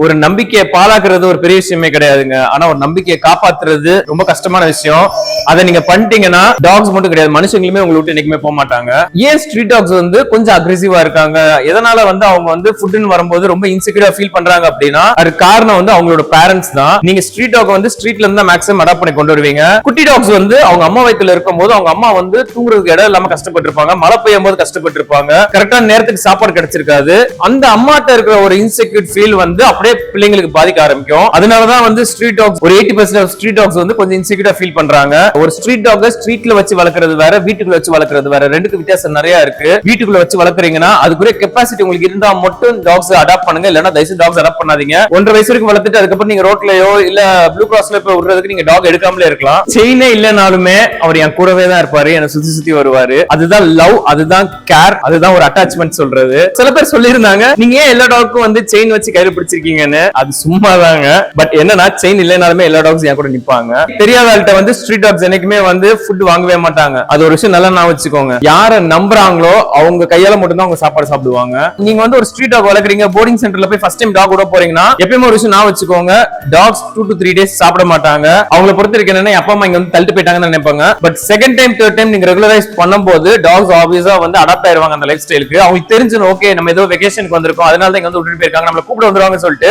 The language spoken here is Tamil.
ஒரு நம்பிக்கையை பாழாக்குறது ஒரு பெரிய விஷயமே கிடையாதுங்க. ஆனா ஒரு நம்பிக்கையை காப்பாத்துறது ரொம்ப கஷ்டமான விஷயம். அதை நீங்க பண்ணிட்டீங்கன்னா டாக்ஸ் மட்டும் கிடையாது, மனுஷங்களுமே உங்களை விட்டு என்னைக்குமே போக மாட்டாங்க. ஏன் ஸ்ட்ரீட் டாக்ஸ் வந்து கொஞ்சம் அக்ரெசிவா இருக்காங்க, எதனால வந்து அவங்க வந்து ஃபுட்னு வரும்போது ரொம்ப இன்செக்யூரா ஃபீல் பண்றாங்க அப்படின்னா அது காரணம் வந்து அவங்களோட பேரண்ட்ஸ் தான். நீங்க ஸ்ட்ரீட் டாக் வந்து ஸ்ட்ரீட்ல இருந்து தான் மேக்ஸிமம் அடாப்ட் பண்ணி கொண்டு வருவீங்க. குட்டி டாக்ஸ் வந்து அவங்க அம்மா வயித்துல இருக்கும் போது அவங்க அம்மா வந்து தூங்குறதுக்கு இடம் இல்லாம கஷ்டப்பட்டு இருப்பாங்க, மழை பெய்யும் போது கஷ்டப்பட்டு இருப்பாங்க, கரெக்டான நேரத்துக்கு சாப்பாடு கிடைச்சிருக்காது. அந்த அம்மாட்ட இருக்கிற ஒரு இன்செக்யூர் ஃபீல் வந்து அப்படியே பிள்ளைங்களுக்கு பாதிக்க ஆரம்பிக்கும். அதனாலதான் வந்து ஸ்ட்ரீட் டாக்ஸ் ஒரு 80% ஆஃப் ஸ்ட்ரீட் டாக்ஸ் வந்து கொஞ்சம் இன்செக்யூரா ஃபீல் பண்றாங்க. ஒரு ஸ்ட்ரீட் டாக ஸ்ட்ரீட்ல வச்சு வளர்க்கறது வேற, வீட்டுக்குள்ள வச்சு வளர்க்கறது வேற. ரெண்டுக்கு வித்தியாசம் நிறைய இருக்கு. வீட்டுக்குள்ள வச்சு வளர்க்குறீங்கன்னா அதுக்குரிய கெப்பாசிட்டி உங்களுக்கு இருந்தா மட்டும் டாக்ஸ் அடாப்ட் பண்ணுங்க, இல்லன்னா தயவுசெய்து டாக்ஸ் அடாப்ட் பண்ணாதீங்க. 1.5 வயசு வரைக்கும் வளர்த்துட்டு அதுக்கப்புறம் நீங்க ரோட்லயோ இல்ல ப்ளூ கிராஸ்ல போய் விடுறதுக்கு நீங்க டாக் எடுக்காமலே இருக்கலாம். செயினே இல்லனாலுமே அவர் என் கூடவே தான் இருப்பாரு, என்ன சுத்தி சுத்தி வருவாரு. அதுதான் லவ், அதுதான் கேர், அதுதான் ஒரு அட்டாச்மெண்ட் சொல்றது. சில பேர் சொல்லியிருந்தாங்க நீங்க ஏன் எல்லா டாக்கும் வந்து செயின் வச்சு கையில பிடிச்சிருக்கீங்கன்னு. அது சும்மாதாங்க. பட் என்னன்னா செயின் இல்லனாலுமே எல்லா டாக்ஸ் என் கூட நிப்பாங்க. தெரியாத ஆள்கிட்ட வந்து ஸ்ட்ரீட் டாக்ஸ் என்னைக்குமே வந்து ஃபுட் வாங்கவே மாட்டாங்க. அது ஒரு விஷயம் நல்லா நான் வச்சுக்கோங்க. யார நம்புறாங்களோ அவங்க கையால மட்டும் தான் அவங்க சாப்பாடு சாப்பிடுவாங்க. நீங்க வந்து ஒரு ஸ்ட்ரீட் டாக் வளர்க்குறீங்க, போர்டிங் சென்டர்ல போய் ஃபர்ஸ்ட் டைம் டாக் விட போறீங்கன்னா எப்பயுமே ஒரு விஷயம் நான் வச்சுக்கோங்க, டாக்ஸ் 2 to 3 days சாப்பிட மாட்டாங்க. அவங்கள பொறுத்த வரைக்கும் என்னன்னா அப்பா அம்மா இங்க வந்து தள்ளிட்டு போயிட்டாங்கன்னு நினைப்பாங்க. But second time third time நீங்க ரெகுலரைஸ் பண்ணும்போது டாக்ஸ் ஆப்வியஸா வந்து அடாப்ட் ஆயிருவாங்க அந்த லைஃப் ஸ்டைலுக்கு. அவங்களுக்கு தெரிஞ்சு ஓகே நம்ம ஏதோ வெகேஷனுக்கு வந்திருக்கோம், அதனால தான் இங்க வந்து விட்டுட்டு போயிருக்காங்க, நம்மள கூப்பிட வந்துருவாங்க சொல்லிட்டு